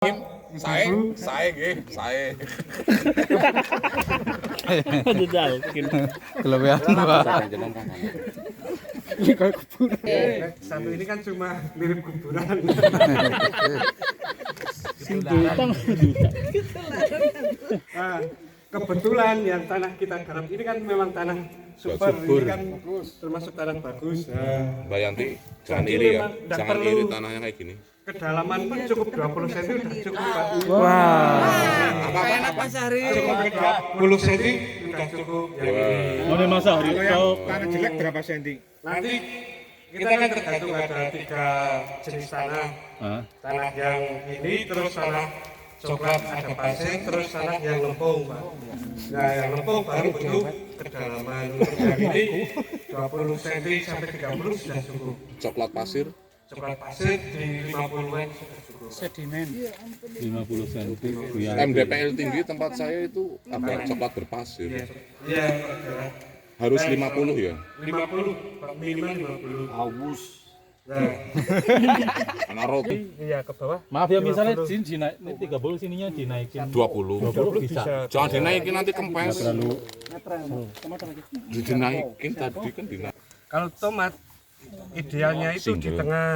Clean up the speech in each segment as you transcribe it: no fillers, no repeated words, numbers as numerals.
Saya nggih, saya. Jajal Kelebihan Pak. ini kayak kuburan. Satu ini kan cuma mirip kuburan. Sindutan. Nah, kebetulan yang tanah kita garap ini kan memang tanah super, Subur. ini kan termasuk tanah bagus. Nah, Mbak Yanti, jangan Jadi iri ya. memang nggak Jangan perlu. iri tanahnya kayak gini. kedalaman pun cukup 20 cm udah cukup Pak. Apa Sari? Cukup 20 cm udah cukup. Yang ini. Oh, ini masa hari Kalau yang tanah jelek berapa senti? Nanti kita kan tergantung ada 3 jenis tanah. Tanah yang ini, terus tanah coklat ada pasir, terus tanah yang lempung, Pak. Nah, yang lempung baru bentuk kedalaman. Yang ini 20 cm sampai 30 sudah cukup. Coklat pasir. Coklat pasir di 50-an sudah cukup. sedimen 50 cm. MDPL tinggi tempat saya itu agak coklat berpasir. Iya, Harus 50 ya. 50, Pak, minimal 50. Aus. Nah, Anak roti iya ke bawah. Maaf ya, misalnya dinaik 30 sininya dinaikin 20. 20 bisa. Jangan dinaikin nanti kempes. Dinaikin tadi kan dinaikin. Kalau tomat idealnya itu di Single. tengah.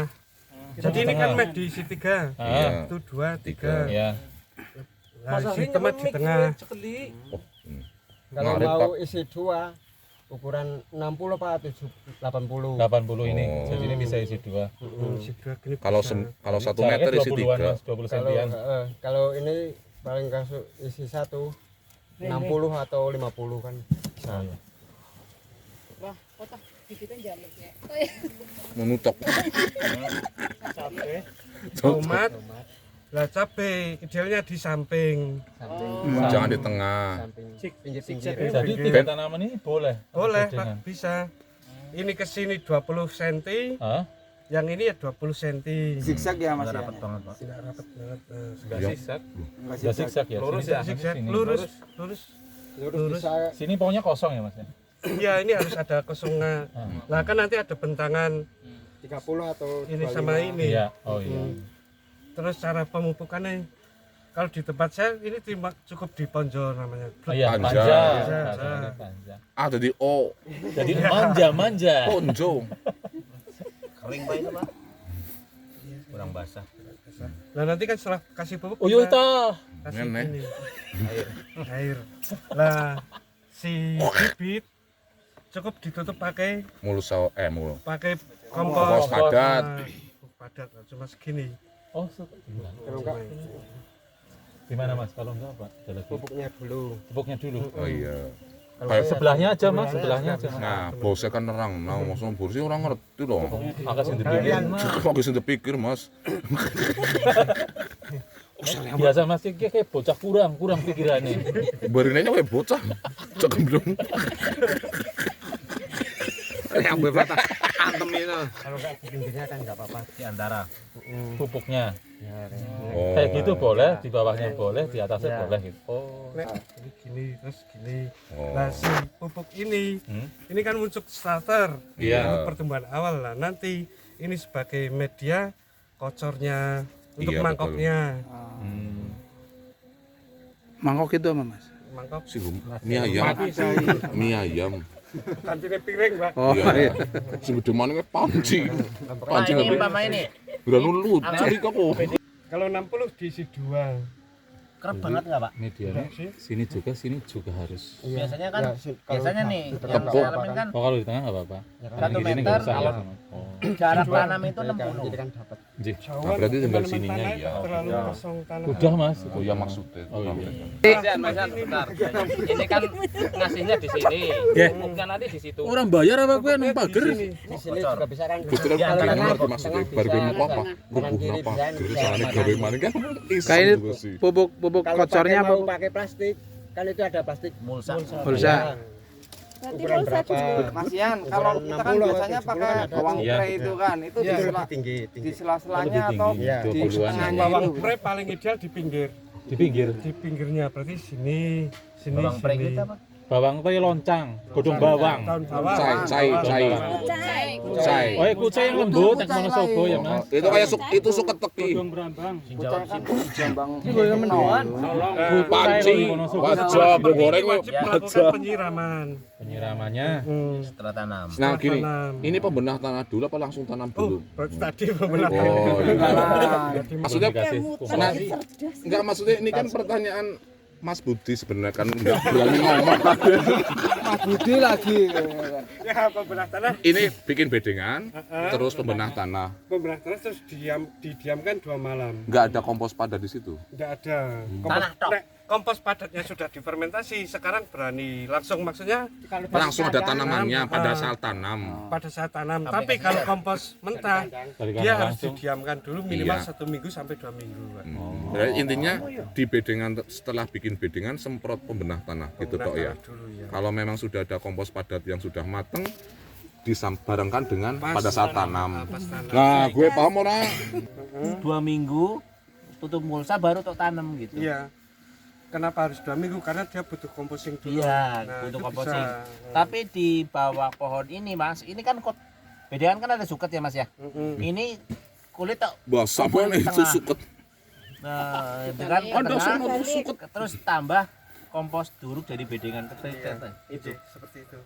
Jadi ini kan medisi 3. Ah. Itu 2, 3. Ya. Nah, si tomat di tengah. Kalau Ngarit, mau Pak. isi 2 ukuran 60 Pak 80. 80 ini. Oh. Jadi ini bisa isi 2. Si 2 gini Kalau bisa. kalau 1 Jaraknya meter isi 20-an, 3. Mas, 20 Kalau sentian. kalau ini paling kasih isi 1 60 atau 50 kan bisa. Wah, kotak bibitan jamur ya. Menutup. Tomat. Lah cabe idealnya di samping. Jangan di tengah. Samping pinggir-pinggir. Jadi 3 tanaman ini boleh. Boleh, Dengan- Pak, bisa. Ini ke sini 20 cm, Hah? yang ini ya 20 cm. Zigzag ya Mas ya? Tidak rapat banget. Enggak Ya. zigzag. Enggak Enggak zigzag ya. Lurus Sini, ya, zigzag. sini. Lurus. Lurus bisa Sini pokoknya kosong ya, Mas ya. Iya, ini harus ada kosongan. Nah, kan nanti ada bentangan 30 atau ini 25. sama ini. Iya. Oh iya. Terus cara pemupukannya, kalau di tempat saya ini cukup diponjol namanya. Oh iya, Panja. panja. Panja. Panja. Ah jadi O. Jadi manja. Ponjo. Nah, nanti kan setelah kasih pupuk Oh iya kita tah. kasih Nenek. ini. Air. Lah, si bibit cukup ditutup pakai Mulu mulu. kompos Kompos padat. Nah, pupuk padat cuma segini. Oh, Kalau enggak gimana Mas? Kalau enggak apa? Ada lagi. pupuknya dulu. Pupuknya dulu. Oh iya. Sebelahnya aja Mas, sebelahnya aja. Mas. Nah, bosnya kan nerang. Nah, maksudnya bosnya orang ngerti dong. Angkat sing dipikir. Kok bisa dipikir, Mas? Biasa Mas iki kayak bocah kurang pikirannya. Barinnya kayak bocah. Cok gemblung. Yang berbata antem itu. Kalau enggak di pinggirnya kan enggak apa-apa. Di antara pupuknya. Ya, Oh. Kayak gitu boleh, di bawahnya boleh, di atasnya boleh gitu. Oh. Nek, ini gini terus gini. Oh. Nah, si pupuk ini kan untuk starter. Iya. Untuk pertumbuhan awal lah. Nanti ini sebagai media kocornya untuk Iya, mangkoknya. Mangkok itu apa Mas? Mangkok Si mie ayam. Mie ayam. kantinnya piring, Pak. Oh iya. Si gede mana panci. Panci nggak granul lucu di kamu. Kalau 60 diisi 2. kerap banget enggak, Pak? Medianya sini juga harus. Biasanya kan nih, Tepuk. kan Oh, kalau di tengah enggak apa-apa. Satu Yang di sini meter, nggak usah kalau- ya. Oh. jarak tanam itu Jadi 60. kan dapat. Jih. Nah, berarti tinggal teman-teman sininya, tanah iya. terlalu kosong tanah. Udah Mas. Oh iya maksudnya. Oh iya. Mas, bentar. Ini kan ngasihnya di sini. Pupuknya nanti di situ. Orang bayar apa gue nang pager? Di sini juga bisa kan. Betul kan kayak ngerti maksudnya. Barbe mau apa? Kubu apa? Jadi caranya gawe mana kan? Kayak ini pupuk Kalau kocornya pakai, mau apa? pakai plastik, kan itu ada plastik Mulsa. Pulsa. Ukuran berapa? Mas Yan, kalau kita kan 60 biasanya atau pakai 70 bawang Iya. pre itu kan, itu Itu di lebih tinggi, di tinggi. sela-selanya Lebih atau tinggi, Iya. di 20-an. tengahnya Bawang itu. pre paling ideal di pinggir. Di pinggir. Di pinggirnya berarti sini Bawang pre sini. kita apa? Bawang itu loncang, godong bawang. Tahun bawah. Cai. Oh, kucai yang lembut, yang Wonosobo ya Mas. Itu kayak itu suket teki. Jambang. Panci, wajah, goreng, Wajib melakukan penyiraman. Penyiramannya Setelah tanam. Nah gini, Tanam. ini pembenah tanah dulu apa langsung tanam dulu? Baru tadi pembelah. Oh, iya. Maksudnya, dikasih nah, enggak maksudnya ini kan pertanyaan Mas Budi sebenarnya kan enggak berani ngomong. Mas Budi lagi. Ya pembelah tanah. Ini bikin bedengan, terus pembenah tanah. Pembelah tanah terus didiamkan 2 malam. Enggak ada kompos padat di situ. Tidak ada. Tanah tok. Kompos padatnya sudah difermentasi, sekarang berani langsung, maksudnya Langsung ada tanamannya pada saat tanam. pada saat tanam. Tapi kalau kompos mentah, dari dia kanan harus langsung. didiamkan dulu minimal Iya. 1 minggu sampai 2 minggu. Pak. Jadi intinya di bedengan setelah bikin bedengan semprot pembenah tanah gitu toh ya. Dulu ya. Kalau memang sudah ada kompos padat yang sudah mateng dibarengkan dengan Pas pada saat tanam. pas tanam. Nah, gue paham orang. 2 minggu tutup mulsa baru tok tanam gitu. Iya. Kenapa harus 2 minggu? Karena dia butuh composting dulu. Iya, Nah, untuk itu composting. bisa. Tapi di bawah pohon ini, Mas, ini kan bedean kan ada suket ya, Mas ya. Ini kulit tok. Bahasa mana itu Tengah. suket? Nah, itu kan ke Ada tengah, semua suket. terus tambah kompos duruk dari bedengan Itu seperti itu.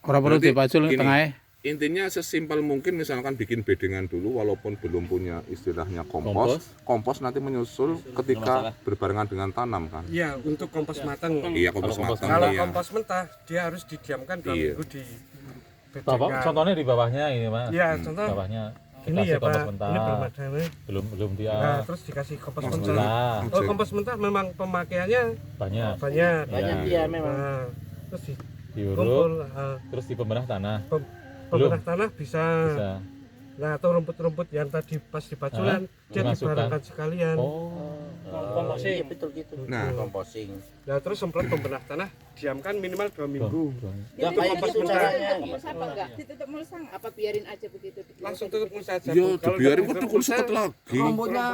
Ora perlu Berarti dipacul gini. tengahnya. Intinya sesimpel mungkin misalkan bikin bedengan dulu walaupun belum punya istilahnya kompos nanti menyusul ketika berbarengan dengan tanam kan. Iya, untuk kompos matang. Iya, kompos Kalau kompos matang Kalau iya. kompos mentah, dia harus didiamkan 2 Iya. minggu di Bapak, bedengan. contohnya di bawahnya ini Mas. Iya, contoh Bawahnya ini dikasih ya kompos Pak, mentah. ini belum ada nih. Belum dia Nah, terus dikasih kompos mentah. mentah. Oh, kompos mentah memang pemakaiannya Banyak banyak. Banyak dia memang. Nah, terus diuruk, dikumpul. terus di pembenah tanah. Pembenah tanah bisa. Bisa. Nah, atau rumput-rumput yang tadi pas dipaculan, dia dimasukkan. dibarengkan sekalian. Oh. Komposting. Iya, betul gitu. Nah, Komposting. Nah, terus semprot pembenah tanah, diamkan minimal 2 minggu. Ya kayak kompos gitu mentah. caranya. Mulsa apa enggak? Ditutup mulsa enggak? Apa biarin aja begitu? Langsung tutup mulsa aja. ya Bu. Kalau dibiarin udah kok tutup dukul mulsa, suket lagi. rumputnya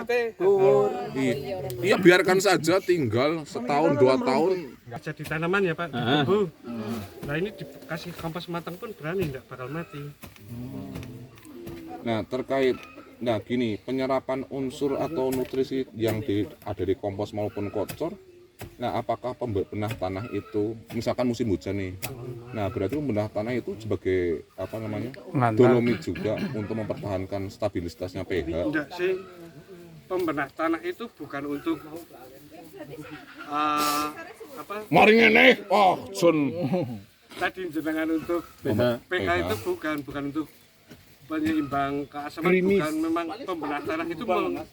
Iya, biarkan saja tinggal setahun 2 tahun. nggak jadi tanaman ya Pak, ditumbuh. Nah, ini dikasih kompos matang pun berani, nggak bakal mati. Nah, terkait gini, penyerapan unsur atau nutrisi yang ada di kompos maupun kotor. Nah, apakah pembenah tanah itu misalkan musim hujan nih. Nah, berarti pembenah tanah itu sebagai apa namanya? Pengantar. Dolomit juga untuk mempertahankan stabilitasnya pH. Enggak sih, pembenah tanah itu bukan untuk apa Mari ngene. Oh, John. tadi jenengan untuk pH. itu bukan untuk penyeimbang keasaman, bukan. Memang pembenah tanah itu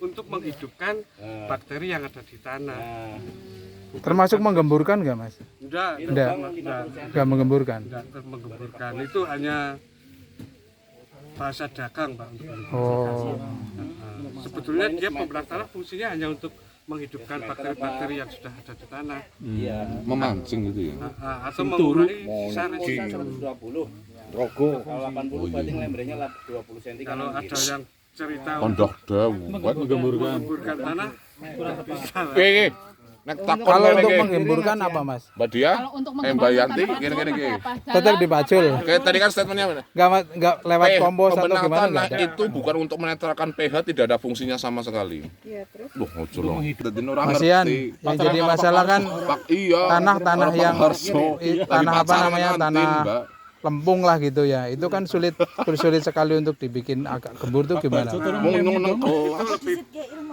untuk menghidupkan bakteri yang ada di tanah. Termasuk menggemburkan nggak Mas? Enggak, Nggak menggemburkan. enggak menggemburkan. Itu hanya bahasa dagang Pak untuk itu. Oh. Sebetulnya dia pembenah tanah fungsinya hanya untuk menghidupkan bakteri-bakteri yang sudah ada di tanah. Memancing gitu ya. Atau mengurangi sisa residu. Rogo. Kalau ada yang cerita Kondoh dawu. mengemburkan tanah, bisa lah. Oke. Nek takon Kalau ngene untuk iki. menggemburkan apa Mas? Mbak Dia, Kalau untuk Mbak Yanti, gini-gini iki. Tetap dipacul. Oke, tadi kan statementnya Nggak lewat kompos atau pembenah gimana tanah nggak ada? itu bukan untuk menetralkan pH, tidak ada fungsinya sama sekali. Iya, terus Loh, ojo loh. Dadi ora Mas Ian, ngerti. yang jadi masalah kan Iya. tanah-tanah Orang yang Harso. tanah Lagi apa pacaran namanya nanti, tanah Mbak. lempung lah gitu ya. Itu kan sulit sekali untuk dibikin agak gembur tuh gimana? Mau neng Itu lebih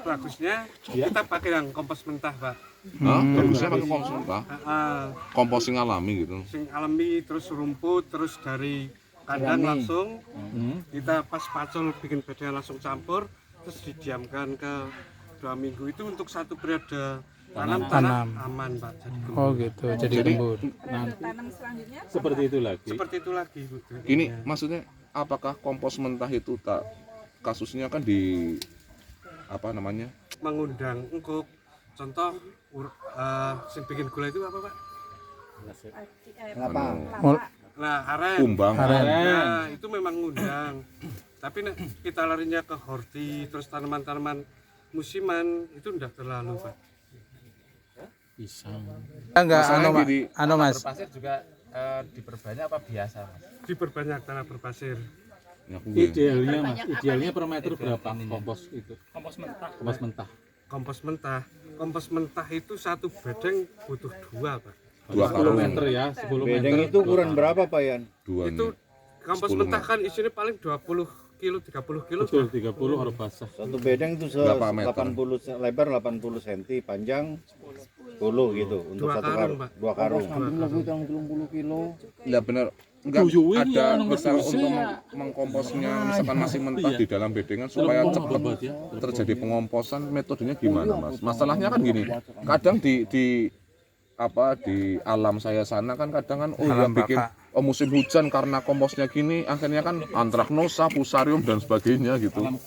bagusnya kita pakai yang kompos mentah Pak. Hah? Bagusnya pakai kompos mentah. Komposting alami gitu. Sing alami, terus rumput, terus dari kandang langsung kita pas pacul bikin bedengan langsung campur, terus didiamkan ke 2 minggu. Itu untuk satu periode tanam aman Pak. Jadi gembur. Oh gitu, jadi gembur. tanam selanjutnya Seperti itu lagi. Seperti itu lagi Bu. Ini maksudnya apakah kompos mentah itu tak kasusnya kan di apa namanya? Mengundang engkuk. Contoh sing bikin gula itu apa Pak? Nah, aren. Kumbang. Nah, itu memang ngundang. Tapi nek kita larinya ke horti, terus tanaman-tanaman musiman itu enggak terlalu Pak. Pisang. Enggak, Masalahnya anu, gini, anu Mas. Berpasir juga diperbanyak apa biasa, Mas? Diperbanyak tanah berpasir. Ya, gue. Idealnya Mas, idealnya per meter berapa kompos itu? Kompos mentah. Kompos mentah itu satu bedeng butuh 2, Pak. 2 10 karung. meter ya, 10 meter. Bedeng itu ukuran berapa Pak Yan? 2 Itu kompos 10 mentah kan isinya paling 20 kilo, 30 kilo. Betul, 30 harus basah. Satu bedeng itu Berapa meter? 80 lebar 80 cm, panjang 10 gitu untuk Dua satu karung, karung. Pak. 2 karung. Ya benar. Enggak Duyuin ada ya, nomor misalnya dusnya. untuk mengkomposnya misalkan masih mentah di dalam bedengan supaya cepat terjadi pengomposan, metodenya gimana Mas? Masalahnya kan gini, kadang di alam saya sana kan kadang kan ya bikin musim hujan karena komposnya gini akhirnya kan antraknosa, fusarium dan sebagainya gitu. Nah,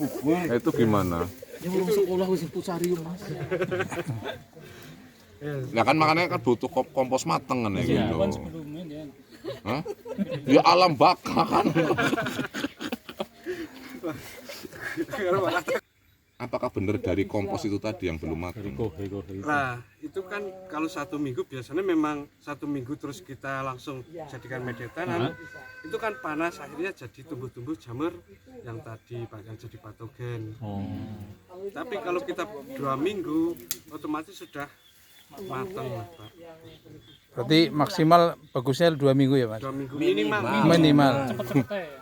itu gimana? Ya urung sekolah wis pusarium Mas. Ya kan makanya kan butuh kompos mateng kan ya gitu. Sebelumnya ya. Hah? Ya alam baka kan. Apakah benar dari kompos itu tadi yang belum matang? Nah, itu kan kalau 1 minggu biasanya memang 1 minggu terus kita langsung jadikan media tanam. Itu kan panas akhirnya jadi tumbuh-tumbuh jamur yang tadi Pak, yang jadi patogen. Tapi kalau kita 2 minggu otomatis sudah matang Mas, Pak. Berarti maksimal bagusnya 2 minggu ya Mas? 2 minggu minimal. Minimal.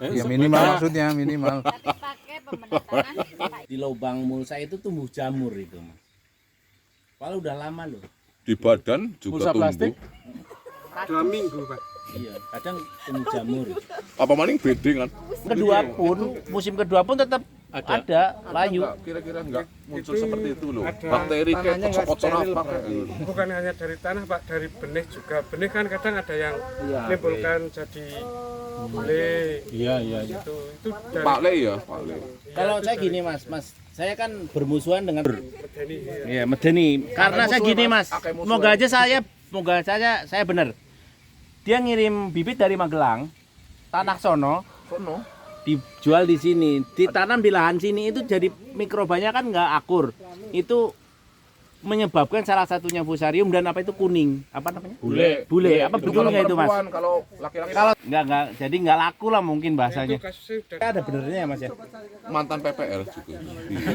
Ya minimal maksudnya minimal. Pakai pembenahan tanah. Di lubang mulsa itu tumbuh jamur itu, Mas. Kalau udah lama loh. Di badan juga Pulsa tumbuh. plastik? 2 minggu Pak. Iya, kadang tumbuh jamur. Apa maning bedeng kan? Musim kedua pun tetap ada layu. Kira-kira enggak muncul seperti itu loh. Bakteri kayak kocok-kocok apa kayak gitu. Bukan hanya dari tanah Pak, dari benih juga. Benih kan kadang ada yang menimbulkan jadi bule. Iya. Itu dari Pak Le ya, Pak Le. Kalau saya gini Mas, saya kan bermusuhan dengan medeni. Iya, medeni. Karena saya gini Mas, moga saya benar. Dia ngirim bibit dari Magelang, tanah sono, dijual di sini, ditanam di lahan sini itu jadi mikrobanya kan nggak akur. Itu menyebabkan salah satunya fusarium dan apa itu kuning, apa namanya? Bule. Apa betul nggak itu Mas? Kalau laki-laki Kalau nggak, jadi nggak laku lah mungkin bahasanya. Itu kasusnya udah Ada benernya ya Mas ya? mantan PPL juga. Iya.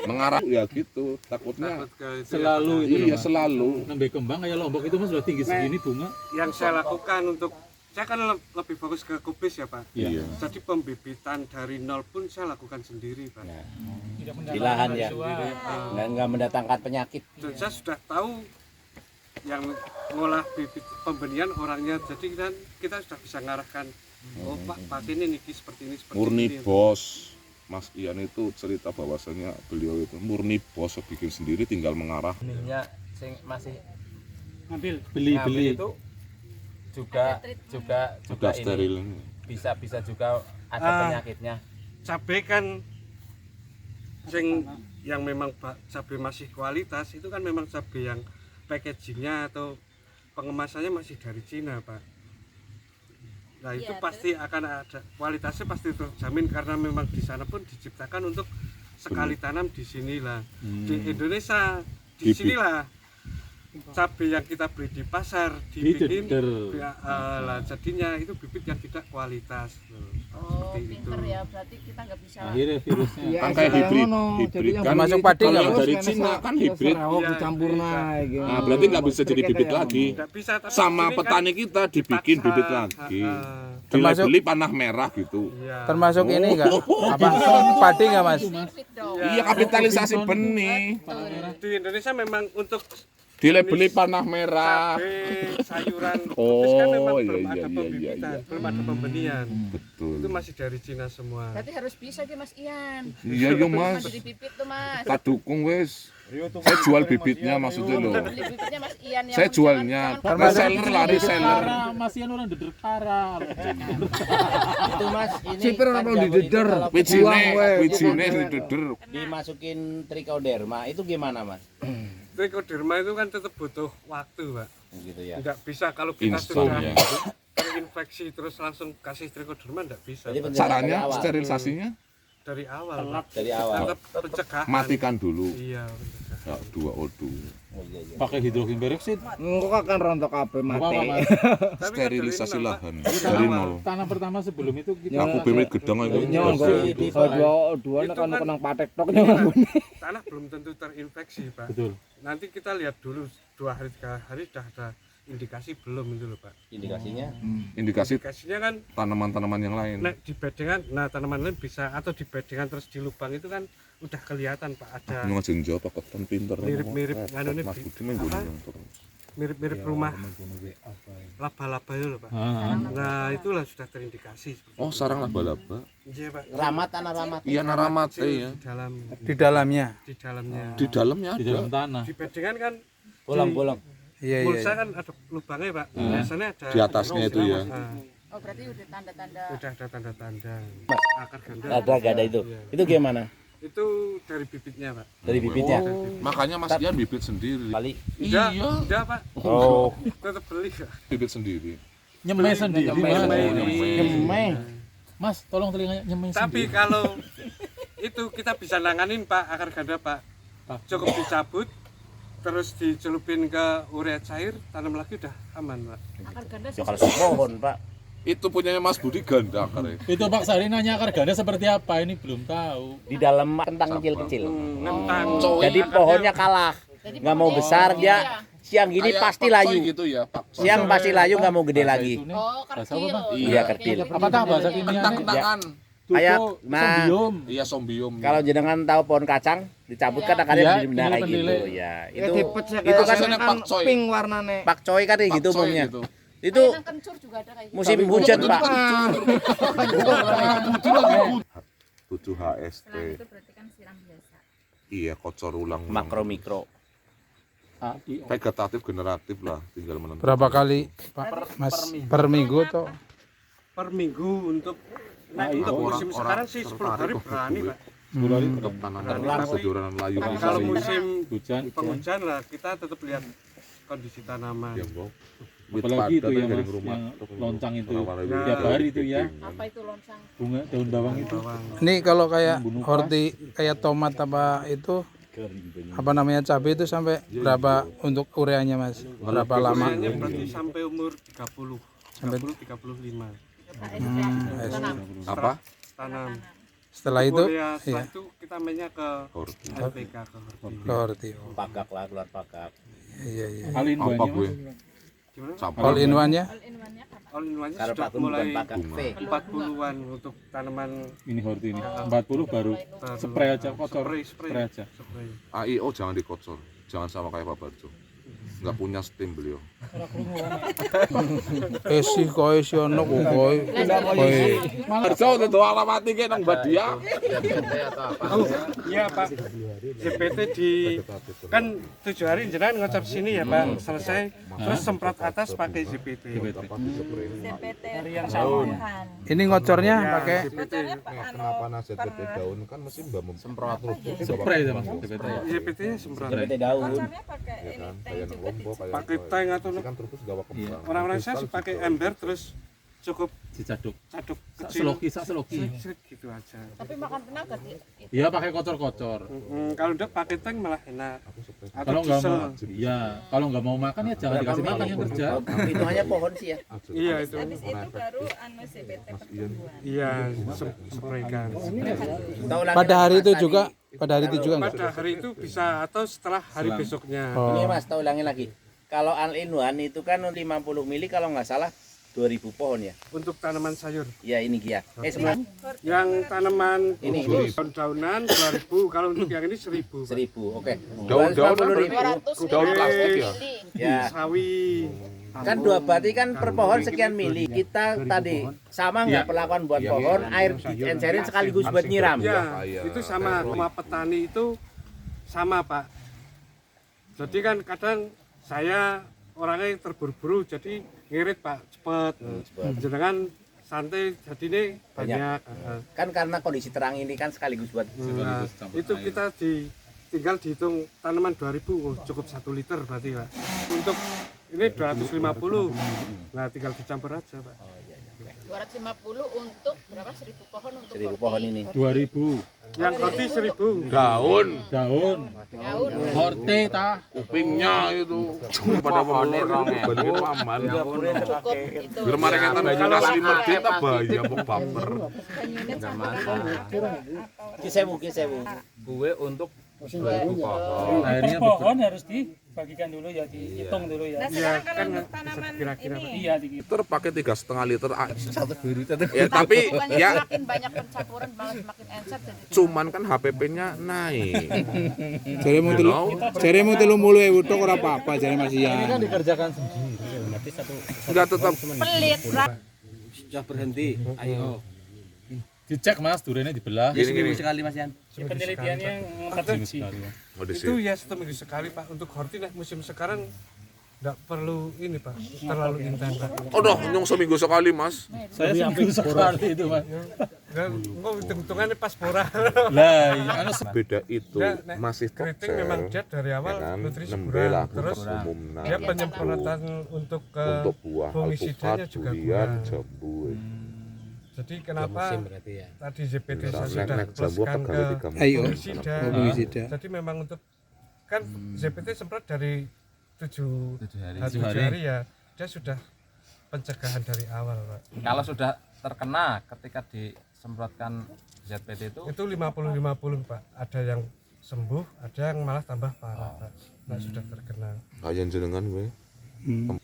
Mengarah ya gitu, takutnya ke itu. Selalu itu. iya selalu. Nambah kembang kayak Lombok itu Mas sudah tinggi segini bunga. Yang saya lakukan untuk saya kan lebih fokus ke kubis ya Pak. Iya. Jadi pembibitan dari nol pun saya lakukan sendiri Pak. Di lahan ya, nggak mendatangkan penyakit. Dan saya sudah tahu yang ngolah bibit pembenihan orangnya. Jadi kan kita sudah bisa ngarahkan. Oh Pak, pakai ini seperti ini seperti Murni ini. bos. Mas Ian itu cerita bahwasanya beliau itu murni bos, bikin sendiri tinggal mengarah. Benihnya masih Beli. itu juga Sudah ini steril. bisa juga ada penyakitnya. Cabai kan yang memang cabai masih kualitas itu kan memang cabai yang packagingnya atau pengemasannya masih dari Cina Pak. Nah itu pasti akan ada kualitasnya pasti terjamin karena memang di sana pun diciptakan untuk sekali tanam di sinilah. Di Indonesia di sinilah cabai yang kita beli di pasar dibikin lah jadinya itu bibit yang tidak kualitas. Oh, Seperti itu. pinter ya. Berarti kita nggak bisa. Akhirnya virusnya. Kan kayak hibrid kan Termasuk padi nggak kalau Mas? dari Cina kan hibrid. dicampur naik gitu. Nah, berarti nggak bisa jadi bibit lagi. Nggak bisa, tapi Sama ini petani kita dibikin dipaksa. bibit lagi. Termasuk- Beli panah merah gitu. Iya. Termasuk ini enggak? Apa padi enggak Mas? Fit dong. Iya, kapitalisasi benih. Di Indonesia memang untuk Beli panah merah. cabai, sayuran, Oh, kubis kan memang iya, belum iya, ada iya, pembibitan, iya. belum ada pembenihan. Betul. Itu masih dari Cina semua. Berarti harus bisa ke Mas Ian. Iya yo Mas. Maju di bibit tuh Mas. Tak dukung wes. Saya jual bibitnya maksudnya loh. Beli bibitnya Mas Ian yang Saya jualnya. Reseller lah, reseller. Mas Ian orang dederkara. Itu Mas, ini Sipir orang mau dideder. Wijine dideder. dimasukin trichoderma itu gimana Mas? Trichoderma itu kan tetap butuh waktu, Pak. Gitu ya. Tidak bisa kalau kita Instan sudah ya. terinfeksi terus langsung kasih trichoderma tidak bisa. Jadi Pak. pencegahan Caranya dari awal. sterilisasinya Dari awal, Pak. Dari awal. Tetap pencegahan. matikan dulu. Iya, pencegahan. Ya, 2O2. Pakai hidrogen peroksid. Enggak kan rontok kabeh mati. Sterilisasi lahan dari nol. Tanam pertama sebelum itu kita Aku bemit gedang aja. Dua nek ono kenang patek tok nyong. Tanah belum tentu terinfeksi, Pak. betul. Nanti kita lihat dulu 2 hari 3 hari sudah ada indikasi belum itu loh, Pak. Indikasinya Indikasi Indikasinya kan tanaman-tanaman yang lain. di bedengan, tanaman lain bisa atau di bedengan terus di lubang itu kan udah kelihatan Pak ada Ini ngajeng jawab apa kon pinter. mirip-mirip anu ini Mas Budi mah apa? ngene terus. mirip-mirip rumah laba-laba itu loh Pak. Nah itulah sudah terindikasi. Oh, sarang laba-laba. Iya Pak. ramat tanah ramat. Iya, naramate ya. Di dalamnya. Di dalamnya. Di dalamnya Di dalam ada. tanah. Di bedengan kan Bolong-bolong. Iya, pulsa iya. kan ada lubangnya Pak. Biasanya ada Di atasnya itu ya. Nah, Oh berarti udah tanda-tanda. udah ada tanda-tanda akar ganda. Gak ada itu. Iya. Itu gimana? Itu dari bibitnya Pak. Dari bibitnya. Makanya Mas Ian bibit sendiri. Kali. Udah, Iya, udah Pak. Oh. Tetap beli Pak. bibit sendiri. Nyemai sendiri, Mas. Nyemai. Mas, tolong telinganya nyemai Tapi sendiri. kalau itu kita bisa nanganin Pak akar ganda Pak. Cukup dicabut terus dicelupin ke urea cair, tanam lagi udah aman Pak. Akar ganda Ya kalau sepohon, Pak. Itu punyanya Mas Budi ganda akarnya. Itu Pak Sari nanya akar ganda seperti apa? Ini belum tahu. Di dalam kentang kecil-kecil. Ngentang. Jadi pohonnya kalah. Jadi Nggak mau pohonnya besar iya. dia. Siang gini Kayak pasti pakcoy layu. gitu ya, Pak. Siang pasti layu nggak mau gede lagi. Itu nih. Oh Bahasa apa, kerdil. Bang? Iya, kerdil. Apakah bahasa kimianya? Kentang-kentangan. Kayak, Tuko, nah. sombium. Iya, sombium. Kalau jenengan tahu pohon kacang, dicabut kan akarnya Iya, jadi kayak gitu. pendile. Ya, Itu itu kan Biasanya pakcoy. pink warnane. pakcoy kan kayak gitu Pakcoy umumnya. gitu. Itu Kayak nang kencur juga ada kayak gitu. musim hujan, Pak. 7 HST. Itu berarti kan siram biasa. Iya, kocor ulang. Makro mikro. Vegetatif generatif lah, tinggal menentukan. Berapa kali Pak Mas per minggu toh? Per minggu untuk untuk musim sekarang sih 10 hari berani Pak. Untuk tanaman sejoranan layu Tapi bisa kalau sih. musim Hujan. penghujan lah kita tetap lihat kondisi tanaman. Ya, Bro. Wit Apalagi itu padat ya, dari Mas, rumah. yang loncang itu. Warna-warni Tiap hari itu ya. Apa itu loncang? Bunga daun bawang itu. Bawang. Ini kalau kayak horti kayak tomat apa itu apa namanya cabai itu sampai berapa untuk ureanya Mas? Berapa lama? Usianya berarti sampai umur 30, Sampai 35 Apa? tanam. setelah itu Urea, setelah iya itu kita mainnya ke Horti. NPK ke horti. ke horti. Oh, Pakak lah, keluar pakak. iya iya. Alin Apa banyak, gue? Mas. Gimana? Sampah. All in one ya? All in one-nya kapan? All in one-nya Kalau sudah pakun bukan mulai pakak V. 40-an untuk tanaman Ini horti ini. 40 baru baru. spray aja kotor. Spray Spray aja. spray. AIO jangan dikocor. Jangan sama kayak Pak Barjo. Nggak punya steam beliau. Esi koe si ono koe. Koe. Barjo itu alamat iki nang Badia. Iya Pak, GPT di kan 7 hari jenengan ngocor sini ya Pak, selesai terus semprot atas pakai GPT. CPT yang sauhan. Ini ngocornya pakai Kenapa nasi PT daun kan mesti mbak semprot Spray sama DPT. GPT-nya semprot. PT daun. Pakai ini kayak nang Lombok kayak Pakai tank atau kan terus gawa kembang. orang-orang saya sih pakai ember terus cukup Dicaduk. caduk Sak kecil. seloki. Seret gitu aja. Tapi makan tenaga Iya pakai kocor-kocor. Kalau udah pakai tank malah enak. Atau Kalau nggak diesel. mau, iya. Kalau nggak mau makan ya jangan dikasih makan yang kerja. Itu hanya pohon sih ya. Iya itu. itu baru anu CPT pertumbuhan. Iya, spraykan. Kita ulangi pada hari lagi, itu Mas, juga tadi. pada hari itu juga enggak? Pada hari itu bisa atau setelah hari besoknya. Ini Mas, kita ulangi lagi. Kalau all in one itu kan 50 mili kalau nggak salah 2000 pohon ya. Untuk tanaman sayur. Ya ini dia. Sebenarnya Yang tanaman Ini. daun-daunan 2000, kalau untuk yang ini 1000. 1000. Oke. Daun-daun 250.000. daun plastik ya. Ya. Sawi. Kan dua berarti kan per pohon sekian mili. Kita tadi sama nggak perlakuan buat pohon, air diencerin sekaligus buat nyiram. Ya, itu sama rumah petani itu sama Pak. Jadi kan kadang saya orangnya terburu-buru jadi ngirit Pak cepet. Jangan santai jadi ini banyak. Kan karena kondisi terang ini kan sekaligus buat Nah, itu kita tinggal dihitung tanaman 2000 oh, cukup 1 liter berarti Pak. Untuk ini 250. Nah tinggal dicampur aja Pak. 250 untuk berapa? 1000 pohon untuk 1000 pohon ini. 2000 Yang korti 1000. Daun, daun. daun. Horte ta. kupingnya itu pada pemulung bener aman. Cukup itu. Biar mereka kan asli medit apa ya mau baper. Unit sama Kisewu. Kue untuk Akhirnya pohon harus dibagikan dulu ya, dihitung dulu ya. Nah, sekarang kan untuk tanaman ini. Iya, di Liter pakai 3,5 liter. satu biru satu. Ya tapi Bukannya ya semakin banyak pencampuran malah semakin encer jadi. cuman kan HPP-nya naik. Jare mau 30.000 tok ora apa-apa jare Mas Ian. Dikerjakan sendiri. Enggak tetap Pelit, Bra. Sudah berhenti. Ayo. dicek Mas, durene dibelah. gini. Sekali Mas Yan. Penelitiannya Ada- Oh, di Itu sini. ya seminggu sekali Pak. Untuk horti nah, musim sekarang nggak perlu ini Pak, terlalu intens Pak. Oh, doh, nyong seminggu sekali, Mas. Saya seminggu sekali itu Mas. Dan kok hitung-hitungannya pas pora. Lah, anu Beda itu Nah, nek masih keriting kecil. memang dia dari awal Ya kan, nutrisi nembe kurang. lah Terus umumna. dia penyemprotan untuk ke Untuk buah fungisidanya alpukat, juga durian, kurang. jambu. Jadi kenapa tadi ZPT saya Nek sudah nek jambu pluskan pegawai ke 3 Ayo. fungisida. Fungisida. Jadi memang untuk kan ZPT semprot dari 7 hari. hari ya, dia sudah pencegahan dari awal Pak. Kalau sudah terkena ketika disemprotkan ZPT itu Itu 50-50 Pak. Ada yang sembuh, ada yang malah tambah parah Pak. Nah, sudah terkena. Kayak jenengan gue.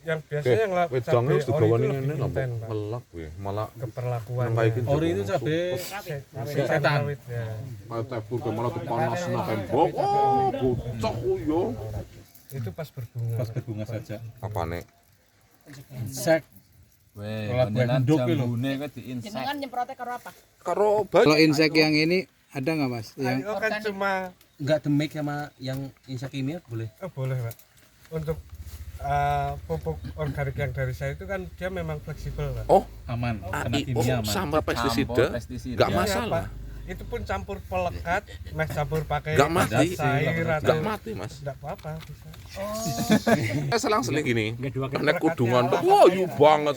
Yang biasanya yang Wedang cabai harus ori digawani itu ngene lebih napa? intens Pak. Melak gue, malah Keperlakuan. kayak gitu. ori itu cabe Setan. Ya. Kayak tepur ke malah panas nah tembok. Oh, bocok yo. Itu pas berbunga. pas berbunga saja. Apa nek? Insek. Olah buah endok iki lho. Jenengan nyemprotnya karo apa? Karo Kalau insek yang ini ada nggak Mas? Yang Ayo kan cuma enggak demik sama yang insek kimia boleh. boleh Pak. Untuk pupuk organik yang dari saya itu kan dia memang fleksibel Pak. Oh, Aman, kena AIO kimia aman. sama pestisida enggak Iya, masalah. Pak. Itu pun campur pelekat, meh campur pakai Nggak mati. cair Enggak atau mati, Mas. enggak apa-apa bisa. Selang-seling gini. Nek kudungan. Wah, yu banget.